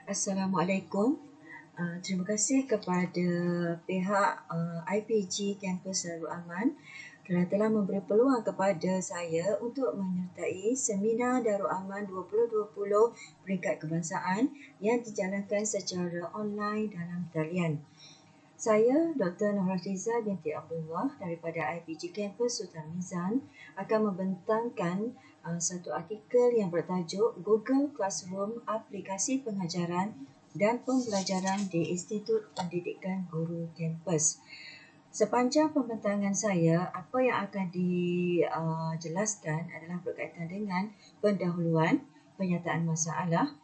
Assalamualaikum. Terima kasih kepada pihak IPG Kampus Darul Aman kerana telah memberi peluang kepada saya untuk menyertai seminar Darul Aman 2020 peringkat kebangsaan yang dijalankan secara online dalam talian. Saya, Dr. Nurhaliza binti Abdullah daripada IPG Kampus Sultan Mizan akan membentangkan satu artikel yang bertajuk Google Classroom Aplikasi Pengajaran dan Pembelajaran di Institut Pendidikan Guru Kampus. Sepanjang pembentangan saya, apa yang akan dijelaskan adalah berkaitan dengan pendahuluan, penyataan masalah,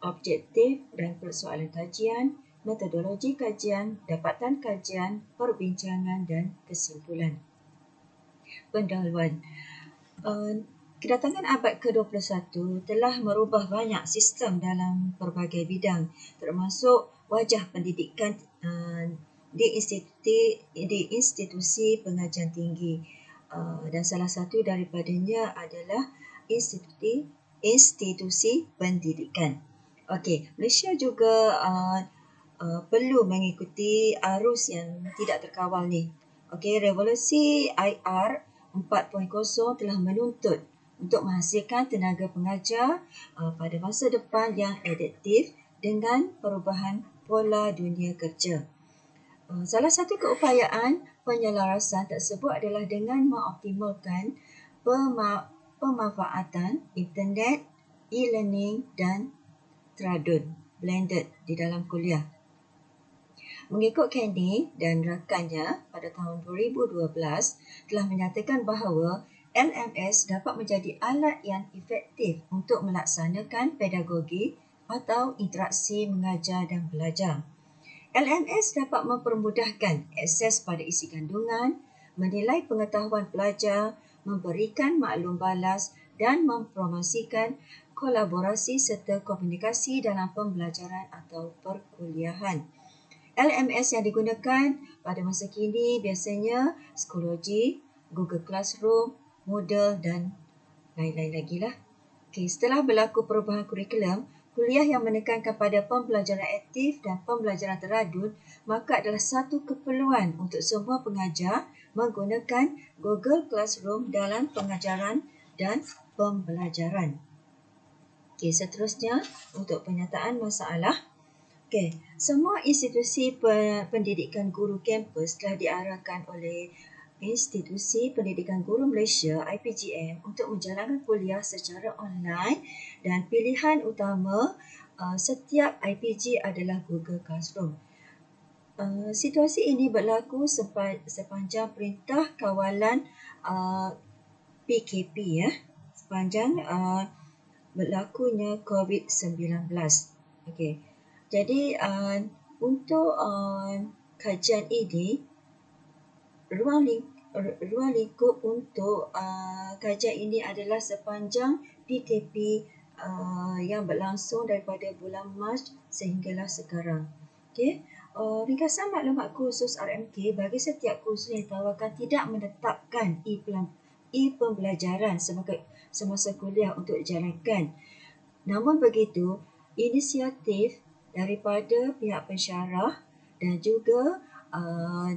objektif dan persoalan kajian, metodologi kajian, dapatan kajian, perbincangan dan kesimpulan. Pendahuluan. Kedatangan abad ke-21 telah merubah banyak sistem dalam pelbagai bidang, termasuk wajah pendidikan di institusi pengajian tinggi. Dan salah satu daripadanya adalah institusi pendidikan. Okey, Malaysia juga perlu mengikuti arus yang tidak terkawal ni. Okey, revolusi IR 4.0 telah menuntut untuk menghasilkan tenaga pengajar pada masa depan yang adaptif dengan perubahan pola dunia kerja. Salah satu keupayaan penyelarasan tersebut adalah dengan mengoptimalkan pemanfaatan internet, e-learning dan teradun blended di dalam kuliah. Mengikut Kenny dan rakannya pada tahun 2012 telah menyatakan bahawa LMS dapat menjadi alat yang efektif untuk melaksanakan pedagogi atau interaksi mengajar dan belajar. LMS dapat mempermudahkan akses pada isi kandungan, menilai pengetahuan pelajar, memberikan maklum balas dan mempromosikan kolaborasi serta komunikasi dalam pembelajaran atau perkuliahan. LMS yang digunakan pada masa kini biasanya Schoology, Google Classroom, Moodle dan lain-lain lagi lah. Okay, setelah berlaku perubahan kurikulum, kuliah yang menekankan pada pembelajaran aktif dan pembelajaran teradun, maka adalah satu keperluan untuk semua pengajar menggunakan Google Classroom dalam pengajaran dan pembelajaran. Okay, seterusnya untuk penyataan masalah. Okay, semua institusi pendidikan guru kampus telah diarahkan oleh Institusi Pendidikan Guru Malaysia IPGM untuk menjalankan kuliah secara online dan pilihan utama setiap IPG adalah Google Classroom. Situasi ini berlaku sepanjang Perintah Kawalan PKP sepanjang berlakunya COVID-19. Okey. Jadi untuk kajian ini ruang lingkup untuk kajian ini adalah sepanjang PKP yang berlangsung daripada bulan Mac sehinggalah sekarang. Okey. Ringkasan maklumat kursus RMK bagi setiap kursus yang ditawarkan tidak menetapkan e-pembelajaran semasa kuliah untuk dijalankan. Namun begitu, inisiatif daripada pihak pensyarah dan juga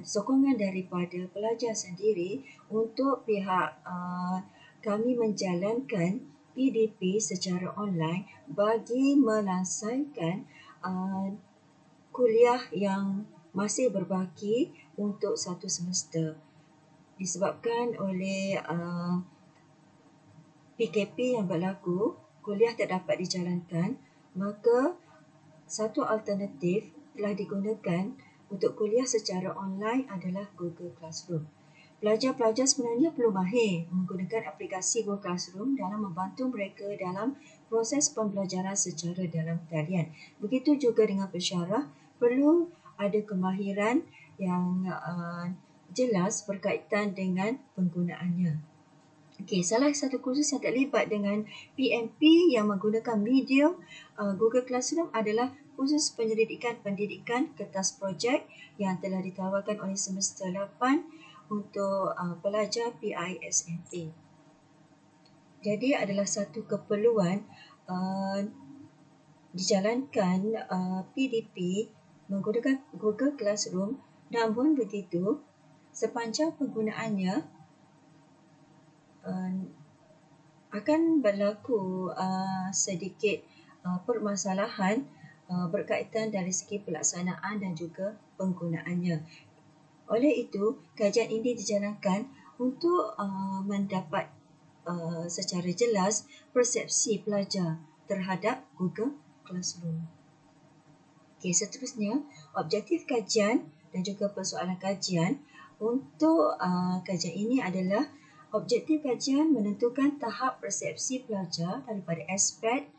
sokongan daripada pelajar sendiri untuk pihak kami menjalankan PDP secara online bagi melangsungkan kuliah yang masih berbaki untuk satu semester. Disebabkan oleh PKP yang berlaku, kuliah tak dapat dijalankan, maka satu alternatif telah digunakan untuk kuliah secara online adalah Google Classroom. Pelajar-pelajar sebenarnya perlu mahir menggunakan aplikasi Google Classroom dalam membantu mereka dalam proses pembelajaran secara dalam talian. Begitu juga dengan pensyarah, perlu ada kemahiran yang jelas berkaitan dengan penggunaannya. Okey, salah satu kursus yang terlibat dengan PMP yang menggunakan medium Google Classroom adalah kursus penyelidikan pendidikan kertas projek yang telah ditawarkan oleh semester 8 untuk pelajar PISMP. Jadi adalah satu keperluan dijalankan PDP menggunakan Google Classroom, namun begitu sepanjang penggunaannya akan berlaku sedikit permasalahan berkaitan dari segi pelaksanaan dan juga penggunaannya. Oleh itu, kajian ini dijalankan untuk mendapat secara jelas persepsi pelajar terhadap Google Classroom. Okey, seterusnya, objektif kajian dan juga persoalan kajian. Untuk kajian ini adalah objektif kajian menentukan tahap persepsi pelajar daripada aspek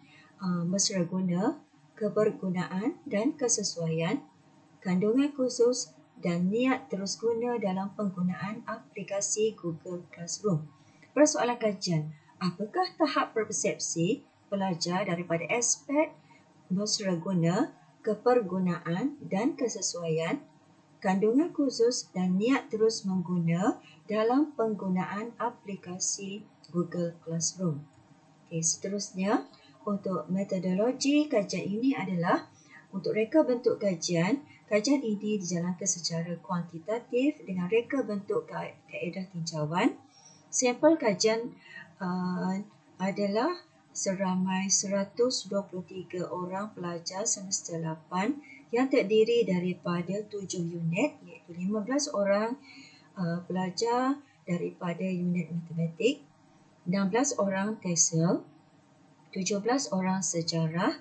mesra guna, kebergunaan dan kesesuaian, kandungan khusus dan niat terus guna dalam penggunaan aplikasi Google Classroom. Persoalan kajian, apakah tahap persepsi pelajar daripada aspek mesra guna, kepergunaan dan kesesuaian, kandungan khusus dan niat terus mengguna dalam penggunaan aplikasi Google Classroom. Okey, seterusnya, untuk metodologi kajian ini adalah untuk reka bentuk kajian. Kajian ini dijalankan secara kuantitatif dengan reka bentuk kaedah tinjauan. Sampel kajian adalah seramai 123 orang pelajar semester 8 yang terdiri daripada 7 unit, iaitu 15 orang pelajar daripada unit matematik, 16 orang TESOL, 17 orang sejarah,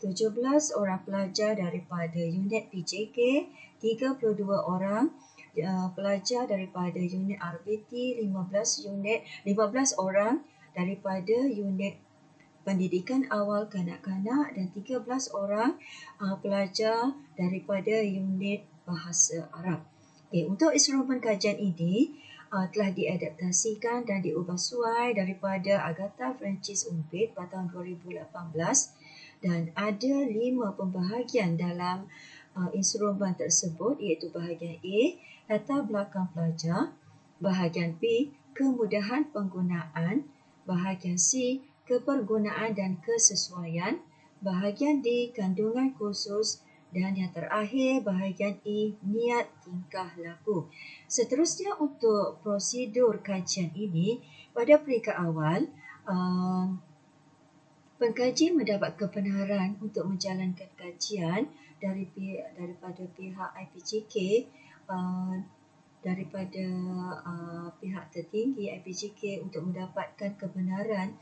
17 orang pelajar daripada unit PJK, 32 orang pelajar daripada unit RBT, 15 orang daripada unit pendidikan awal kanak-kanak dan 13 orang pelajar daripada unit bahasa Arab. Okay, untuk instrumen kajian ini telah diadaptasikan dan diubah suai daripada Agatha Francis Umbit pada tahun 2018 dan ada 5 pembahagian dalam instrumen tersebut, iaitu bahagian A, latar belakang pelajar, bahagian B, kemudahan penggunaan, bahagian C, kepergunaan dan kesesuaian, bahagian D, kandungan khusus dan yang terakhir bahagian E, niat tingkah laku. Seterusnya, untuk prosedur kajian ini, pada peringkat awal pengkaji mendapat kebenaran untuk menjalankan kajian daripada pihak IPJK, daripada pihak tertinggi IPJK untuk mendapatkan kebenaran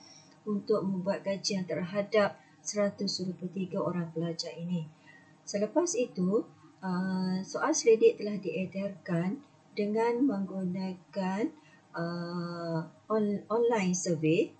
untuk membuat kajian terhadap 123 orang pelajar ini. Selepas itu, soal selidik telah diedarkan dengan menggunakan online survey,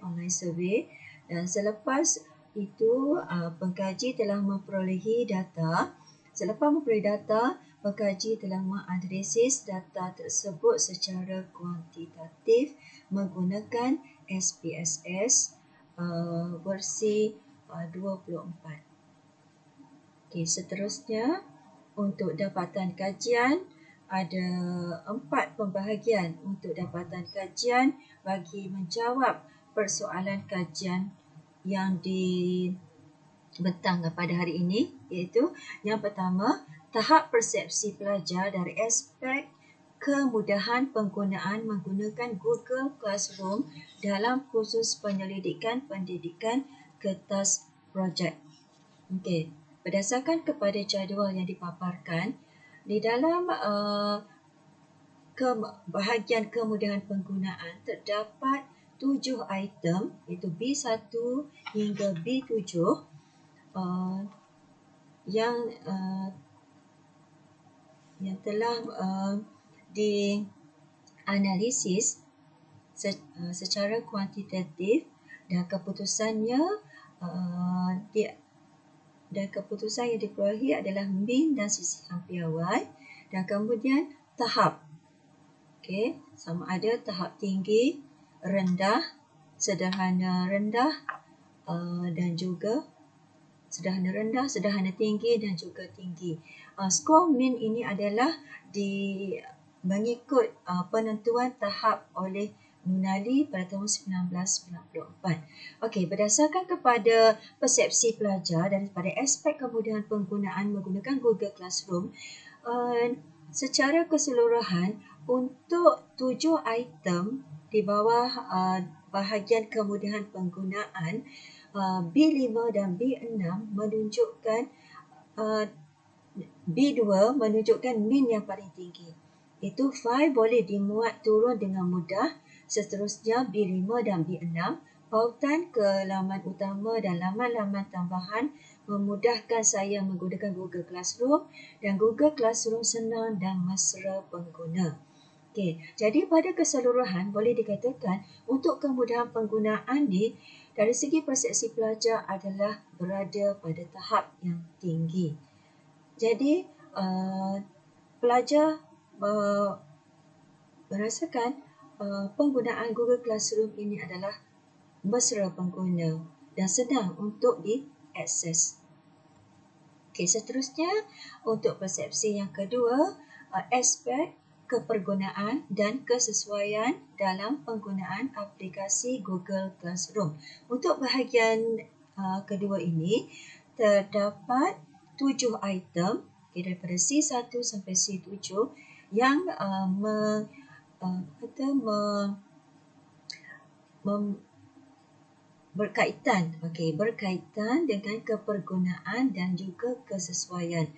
online survey. Dan selepas itu, pengkaji telah memperolehi data. Selepas memperoleh data, pengkaji telah menganalisis data tersebut secara kuantitatif menggunakan SPSS versi 24. Okey, seterusnya, untuk dapatan kajian, ada 4 pembahagian untuk dapatan kajian bagi menjawab persoalan kajian yang dibentang pada hari ini, iaitu yang pertama, tahap persepsi pelajar dari aspek kemudahan penggunaan menggunakan Google Classroom dalam kursus penyelidikan pendidikan kertas projek. Okey, berdasarkan kepada jadual yang dipaparkan, di dalam bahagian kemudahan penggunaan terdapat 7 item, iaitu B1 hingga B7 yang telah dianalisis secara kuantitatif dan keputusan yang diperolehi adalah min dan sisihan piawai dan kemudian tahap. Okey, sama ada tahap tinggi, rendah, sederhana rendah dan juga sederhana rendah, sederhana tinggi dan juga tinggi. Skor min ini adalah mengikut penentuan tahap oleh Nunali pada tahun 1994. Okey, berdasarkan kepada persepsi pelajar daripada aspek kemudahan penggunaan menggunakan Google Classroom, secara keseluruhan untuk 7 item di bawah bahagian kemudahan penggunaan, B5 dan B6 menunjukkan B2 menunjukkan min yang paling tinggi. Itu file boleh dimuat turun dengan mudah. Seterusnya B5 dan B6, pautan ke laman utama dan laman-laman tambahan memudahkan saya menggunakan Google Classroom, dan Google Classroom senang dan mesra pengguna. Okey, jadi pada keseluruhan boleh dikatakan untuk kemudahan penggunaan ni dari segi persepsi pelajar adalah berada pada tahap yang tinggi. Jadi pelajar merasakan penggunaan Google Classroom ini adalah mesra pengguna dan senang untuk diakses. Okey, seterusnya untuk persepsi yang kedua, aspek kepergunaan dan kesesuaian dalam penggunaan aplikasi Google Classroom. Untuk bahagian kedua ini terdapat 7 item, daripada C1 sampai C7 yang berkaitan dengan kepergunaan dan juga kesesuaian.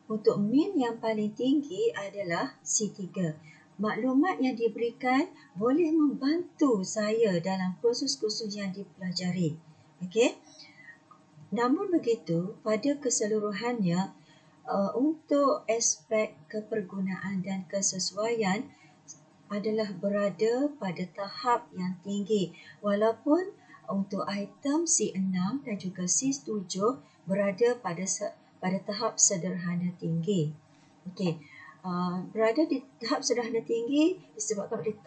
Untuk min yang paling tinggi adalah C3. Maklumat yang diberikan boleh membantu saya dalam kursus-kursus yang dipelajari. Okey. Namun begitu, pada keseluruhannya, untuk aspek kepergunaan dan kesesuaian adalah berada pada tahap yang tinggi, walaupun untuk item C6 dan juga C7 berada pada tahap sederhana tinggi. Okey, berada di tahap sederhana tinggi disebabkan oleh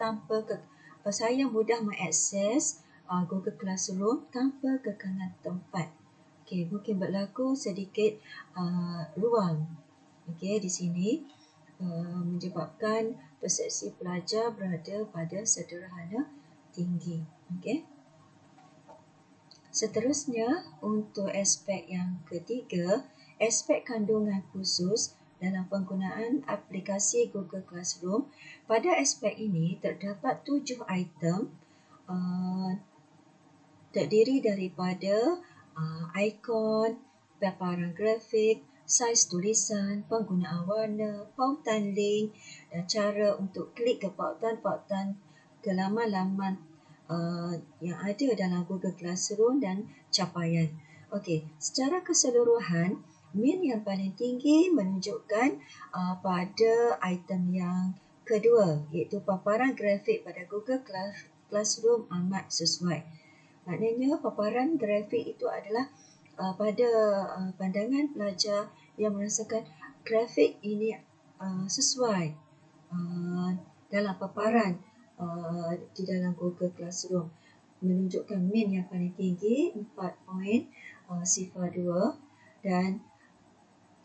saya mudah mengakses Google Classroom tanpa kekangan tempat. Okey, mungkin berlaku sedikit ruang. Okey, di sini menyebabkan persepsi pelajar berada pada sederhana tinggi. Okey. Seterusnya, untuk aspek yang ketiga, aspek kandungan khusus dalam penggunaan aplikasi Google Classroom. Pada aspek ini terdapat 7 item terdiri daripada ikon, paparan grafik, saiz tulisan, penggunaan warna, pautan link dan cara untuk klik ke pautan-pautan ke laman-laman yang ada dalam Google Classroom dan capaian. Okey, secara keseluruhan, min yang paling tinggi menunjukkan pada item yang kedua, iaitu paparan grafik pada Google Classroom amat sesuai. Maknanya paparan grafik itu adalah pada pandangan pelajar yang merasakan grafik ini sesuai dalam paparan di dalam Google Classroom, menunjukkan min yang paling tinggi 4.02, dan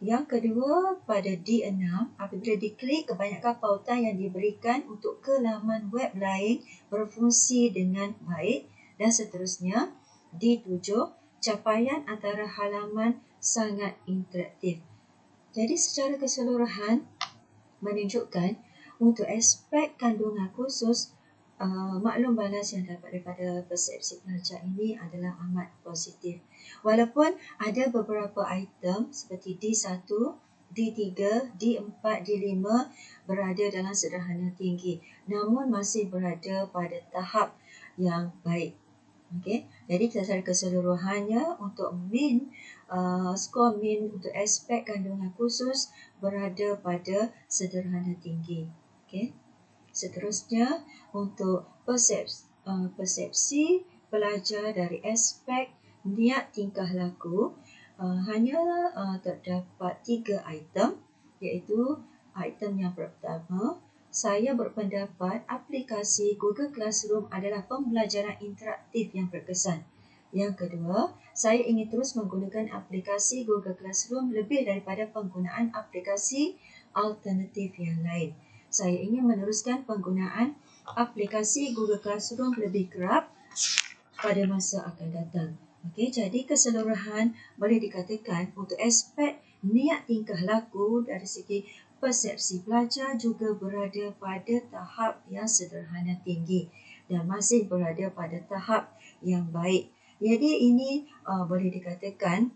yang kedua pada D6, apabila diklik kebanyakan pautan yang diberikan untuk ke laman web lain berfungsi dengan baik, dan seterusnya. D7, capaian antara halaman sangat interaktif. Jadi secara keseluruhan menunjukkan untuk aspek kandungan khusus, maklum balas yang dapat daripada persepsi pelajar ini adalah amat positif. Walaupun ada beberapa item seperti D1, D3, D4, D5 berada dalam sederhana tinggi, namun masih berada pada tahap yang baik. Okey, jadi secara keseluruhannya untuk min, skor min untuk aspek kandungan khusus berada pada sederhana tinggi. Okey. Seterusnya untuk persepsi pelajar dari aspek niat tingkah laku, hanya terdapat 3 item, iaitu item yang pertama, saya berpendapat aplikasi Google Classroom adalah pembelajaran interaktif yang berkesan. Yang kedua, saya ingin terus menggunakan aplikasi Google Classroom lebih daripada penggunaan aplikasi alternatif yang lain. Saya ingin meneruskan penggunaan aplikasi Google Classroom lebih kerap pada masa akan datang. Okey, jadi keseluruhan boleh dikatakan untuk aspek niat tingkah laku dari segi persepsi pelajar juga berada pada tahap yang sederhana tinggi dan masih berada pada tahap yang baik. Jadi ini boleh dikatakan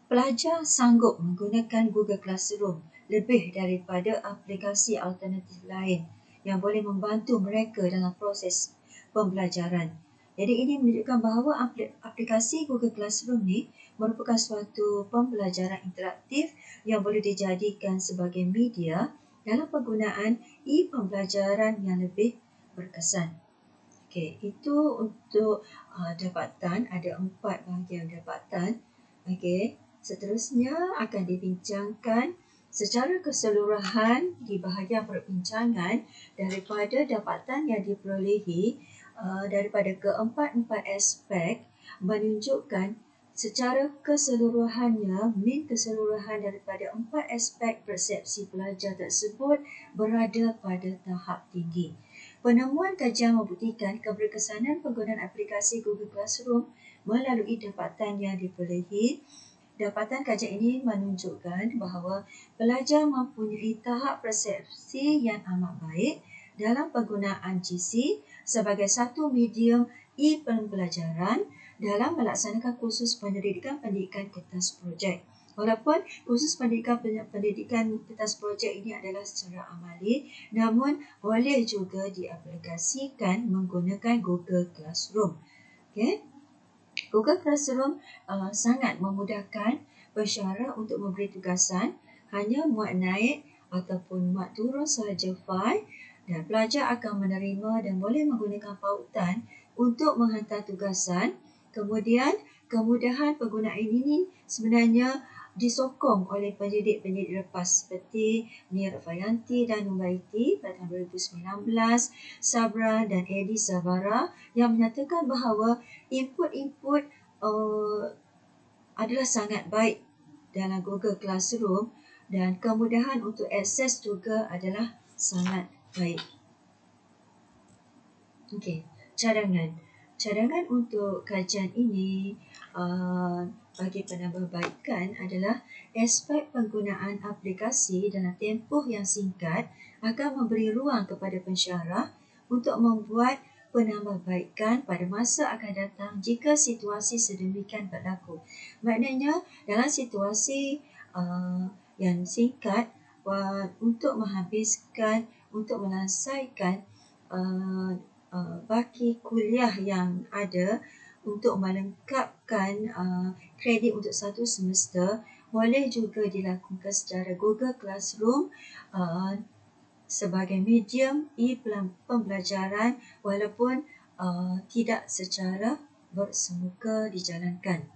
pelajar sanggup menggunakan Google Classroom lebih daripada aplikasi alternatif lain yang boleh membantu mereka dalam proses pembelajaran. Jadi ini menunjukkan bahawa aplikasi Google Classroom ni merupakan suatu pembelajaran interaktif yang boleh dijadikan sebagai media dalam penggunaan e-pembelajaran yang lebih berkesan. Okey, itu untuk dapatan, ada 4 bahagian dapatan. Okey, seterusnya akan dibincangkan secara keseluruhan di bahagian perbincangan daripada dapatan yang diperolehi daripada keempat-empat aspek menunjukkan secara keseluruhannya, keseluruhan daripada 4 aspek persepsi pelajar tersebut berada pada tahap tinggi. Penemuan kajian membuktikan keberkesanan penggunaan aplikasi Google Classroom melalui dapatan yang diperolehi. Dapatan kajian ini menunjukkan bahawa pelajar mempunyai tahap persepsi yang amat baik dalam penggunaan GC sebagai satu medium e-pembelajaran dalam melaksanakan kursus pendidikan kertas projek. Walaupun kursus pendidikan kertas projek ini adalah secara amali, namun boleh juga diaplikasikan menggunakan Google Classroom. Okay? Google Classroom sangat memudahkan pensyarah untuk memberi tugasan, hanya muat naik ataupun muat turun sahaja fail dan pelajar akan menerima dan boleh menggunakan pautan untuk menghantar tugasan. Kemudian kemudahan penggunaan ini sebenarnya disokong oleh pendidik-pendidik lepas seperti Nia Rafayanti dan Numbaiti pada tahun 2019, Sabra dan Edi Sabara yang menyatakan bahawa input-input adalah sangat baik dalam Google Classroom dan kemudahan untuk akses juga adalah sangat baik. Okey, cadangan. Cadangan untuk kajian ini bagi penambahbaikan adalah aspek penggunaan aplikasi dalam tempoh yang singkat akan memberi ruang kepada pensyarah untuk membuat penambahbaikan pada masa akan datang jika situasi sedemikian berlaku. Maknanya dalam situasi yang singkat untuk menghabiskan, untuk menyelesaikan baki kuliah yang ada untuk melengkapkan kredit untuk satu semester boleh juga dilakukan secara Google Classroom sebagai medium e-pembelajaran walaupun tidak secara bersemuka dijalankan.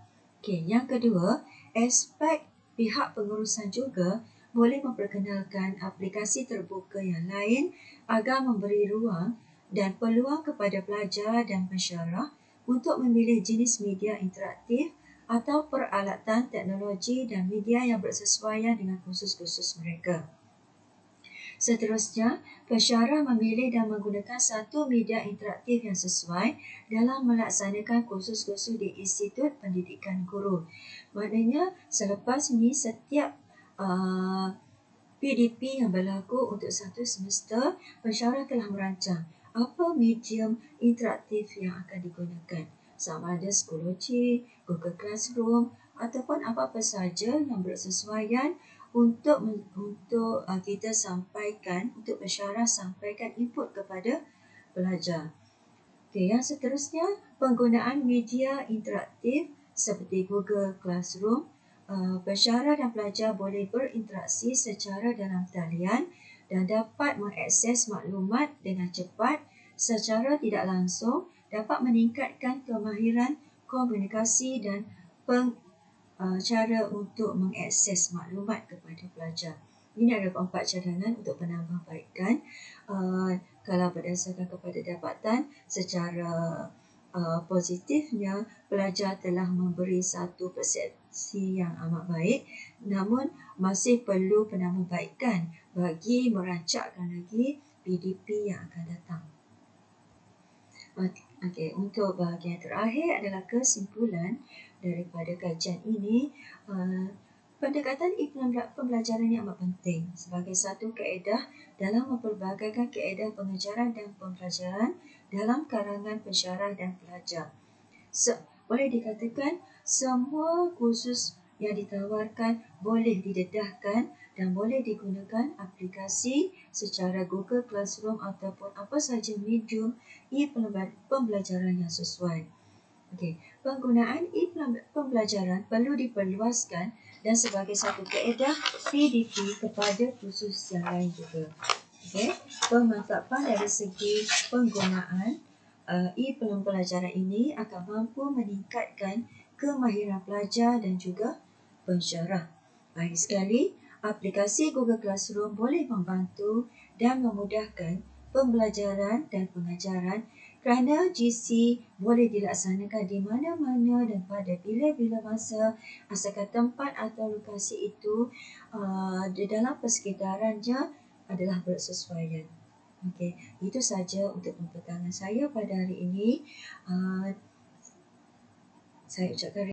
Okey, yang kedua, aspek pihak pengurusan juga boleh memperkenalkan aplikasi terbuka yang lain agar memberi ruang dan peluang kepada pelajar dan pensyarah untuk memilih jenis media interaktif atau peralatan teknologi dan media yang bersesuaian dengan kursus-kursus mereka. Seterusnya, pensyarah memilih dan menggunakan satu media interaktif yang sesuai dalam melaksanakan kursus-kursus di Institut Pendidikan Guru. Maknanya, selepas ini setiap PDP yang berlaku untuk satu semester, pensyarah telah merancang apa medium interaktif yang akan digunakan. Sama ada Schoology, Google Classroom ataupun apa-apa sahaja yang bersesuaian untuk kita sampaikan, untuk pensyarah sampaikan input kepada pelajar. Okey, yang seterusnya, penggunaan media interaktif seperti Google Classroom. Pensyarah dan pelajar boleh berinteraksi secara dalam talian dan dapat mengakses maklumat dengan cepat secara tidak langsung, dapat meningkatkan kemahiran komunikasi dan cara untuk mengakses maklumat kepada pelajar. Ini adalah 4 cadangan untuk penambahbaikan. Kalau berdasarkan kepada dapatan, secara positifnya pelajar telah memberi satu persepsi yang amat baik, namun masih perlu penambahbaikan bagi merancakkan lagi PDP yang akan datang. Okey, untuk bahagian terakhir adalah kesimpulan daripada kajian ini. Pendekatan pembelajaran yang amat penting sebagai satu kaedah dalam mempelbagaikan kaedah pengajaran dan pembelajaran dalam kalangan pensyarah dan pelajar. Boleh dikatakan semua kursus yang ditawarkan boleh didedahkan dan boleh digunakan aplikasi secara Google Classroom ataupun apa sahaja medium pembelajaran yang sesuai. Okey, penggunaan pembelajaran perlu diperluaskan dan sebagai satu kaedah PDP kepada kursus yang lain juga. Okey, pemantapan dari segi penggunaan pembelajaran ini akan mampu meningkatkan kemahiran pelajar dan juga pensyarah. Lagi sekali, aplikasi Google Classroom boleh membantu dan memudahkan pembelajaran dan pengajaran kerana GC boleh dilaksanakan di mana-mana dan pada bila-bila masa asalkan tempat atau lokasi itu di dalam persekitarannya adalah bersesuaian. Okey, itu saja untuk pempetangan saya pada hari ini. Saya ucapkan